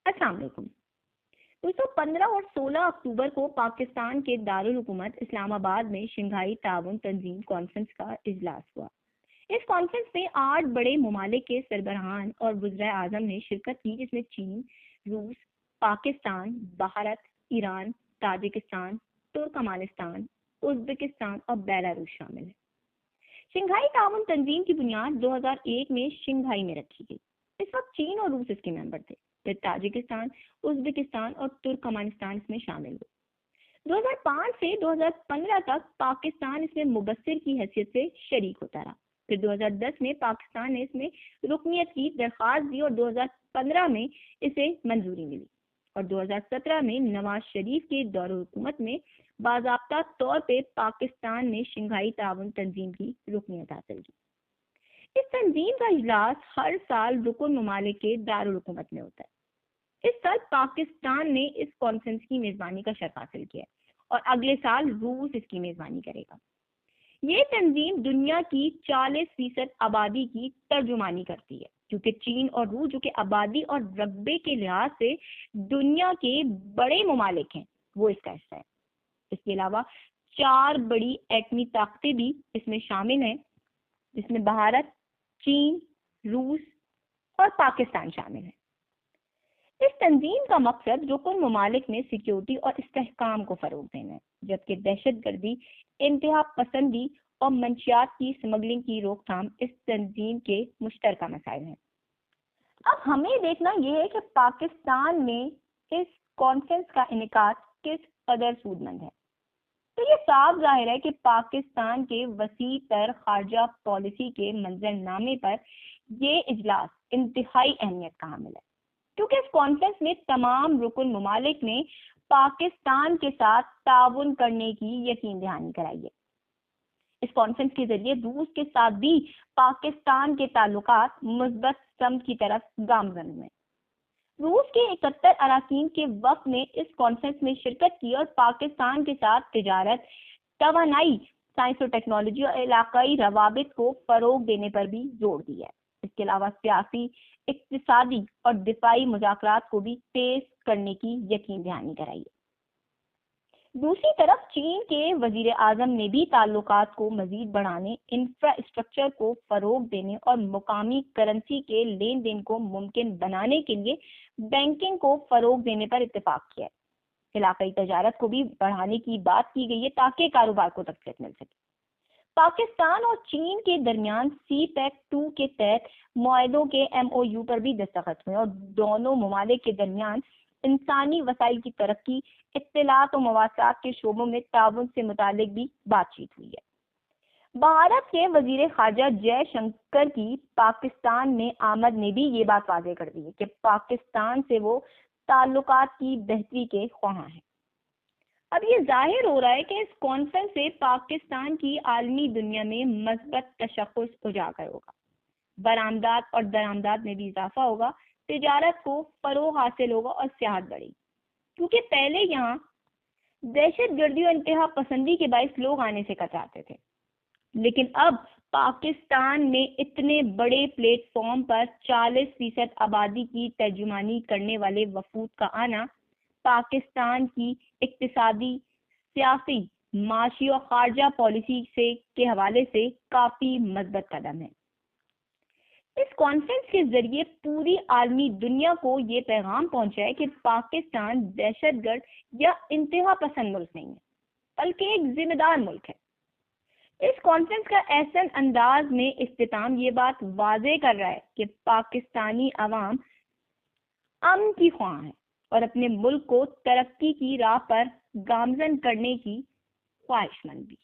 السلام علیکم دوستوں، 15 اور 16 اکتوبر کو پاکستان کے دارالحکومت اسلام آباد میں شنگھائی تعاون تنظیم کانفرنس کا اجلاس ہوا۔ اس کانفرنس میں 8 بڑے ممالک کے سربراہان اور وزرائے اعظم نے شرکت کی، جس میں چین، روس، Pakistan, Bharat, Iran, Tajikistan, Turkmenistan, Uzbekistan اور بیلاروس شامل ہیں۔ شنگھائی تعاون تنظیم کی بنیاد 2001 میں شنگھائی میں رکھی گئی۔ اس وقت چین اور روس اس کے ممبر تھے، پھر تاجکستان، ازبکستان اور ترکمانستان اس میں شامل ہوئے۔ 2005 سے 2015 تک پاکستان اس میں مبصر کی حیثیت سے شریک ہوتا رہا۔ پھر 2010 میں پاکستان نے اس میں رکنیت کی درخواست دی اور 2015 میں اسے منظوری ملی، اور 2017 میں نواز شریف کے دور حکومت میں باضابطہ طور پہ پاکستان نے شنگھائی تعاون تنظیم کی رکنیت حاصل کی۔ اس تنظیم کا اجلاس ہر سال رکن ممالک کے دارالحکومت میں ہوتا ہے۔ اس سال پاکستان نے اس کانفرنس کی میزبانی کا شرف حاصل کیا ہے اور اگلے سال روس اس کی میزبانی کرے گا۔ یہ تنظیم دنیا کی 40% آبادی کی ترجمانی کرتی ہے، کیونکہ چین اور روس جو کہ آبادی اور رقبے کے لحاظ سے دنیا کے بڑے ممالک ہیں، وہ اس کا حصہ ہے۔ اس کے علاوہ 4 بڑی ایٹمی طاقتیں بھی اس میں شامل ہیں، جس میں بھارت، چین، روس اور پاکستان شامل ہیں۔ اس تنظیم کا مقصد رکن ممالک میں سیکیورٹی اور استحکام کو فروغ دینا ہے، جبکہ دہشت گردی، انتہا پسندی اور منشیات کی سمگلنگ کی روک تھام اس تنظیم کے مشترکہ مسائل ہیں۔ اب ہمیں دیکھنا یہ ہے کہ پاکستان میں اس کانفرنس کا انعقاد کس قدر سود مند ہے۔ تو یہ صاف ظاہر ہے کہ پاکستان کے وسیع تر خارجہ پالیسی کے منظر نامے پر یہ اجلاس انتہائی اہمیت کا حامل ہے، کیونکہ اس کانفرنس میں تمام رکن ممالک نے پاکستان کے ساتھ تعاون کرنے کی یقین دہانی کرائی ہے۔ اس کانفرنس کے ذریعے روس کے ساتھ بھی پاکستان کے تعلقات مثبت سمت کی طرف گامزن ہوئے۔ روس کے 71 اراکین کے وفد نے اس کانفرنس میں شرکت کی اور پاکستان کے ساتھ تجارت، توانائی، سائنس و ٹیکنالوجی اور علاقائی روابط کو فروغ دینے پر بھی زور دیا ہے۔ اس کے علاوہ سیاسی، اقتصادی اور دفاعی مذاکرات کو بھی تیز کرنے کی یقین دہانی کرائی ہے۔ دوسری طرف چین کے وزیر اعظم نے بھی تعلقات کو مزید بڑھانے، انفراسٹرکچر کو فروغ دینے اور مقامی کرنسی کے لین دین کو ممکن بنانے کے لیے بینکنگ کو فروغ دینے پر اتفاق کیا ہے۔ علاقائی تجارت کو بھی بڑھانے کی بات کی گئی ہے تاکہ کاروبار کو تقویت مل سکے۔ پاکستان اور چین کے درمیان سی پیک 2 کے تحت معاہدوں کے MOU پر بھی دستخط ہوئے اور دونوں ممالک کے درمیان انسانی وسائل کی ترقی، اطلاعات و مواصلات کے شعبوں میں تعاون سے متعلق بھی بات چیت ہوئی ہے۔ بھارت کے وزیر خارجہ جے شنکر کی پاکستان میں آمد نے بھی یہ بات واضح کر دی ہے کہ پاکستان سے وہ تعلقات کی بہتری کے خواہاں ہیں۔ اب یہ ظاہر ہو رہا ہے کہ اس کانفرنس سے پاکستان کی عالمی دنیا میں مثبت تشخص اجاگر ہوگا، برآمدات اور درآمدات میں بھی اضافہ ہوگا، تجارت کو فروغ حاصل ہوگا اور سیاحت بڑھے گی، کیونکہ پہلے یہاں دہشت گردی اور انتہا پسندی کے باعث لوگ آنے سے کتراتے تھے، لیکن اب پاکستان میں اتنے بڑے پلیٹ فارم پر 40% آبادی کی ترجمانی کرنے والے وفود کا آنا پاکستان کی اقتصادی، سیاسی، معاشی اور خارجہ پالیسی کے حوالے سے کافی مثبت قدم ہے۔ اس کانفرنس کے ذریعے پوری عالمی دنیا کو یہ پیغام پہنچا ہے کہ پاکستان دہشت گرد یا انتہا پسند ملک نہیں ہے، بلکہ ایک ذمہ دار ملک ہے۔ اس کانفرنس کا احسن انداز میں اختتام یہ بات واضح کر رہا ہے کہ پاکستانی عوام امن کی خواہاں ہے اور اپنے ملک کو ترقی کی راہ پر گامزن کرنے کی خواہش مند بھی۔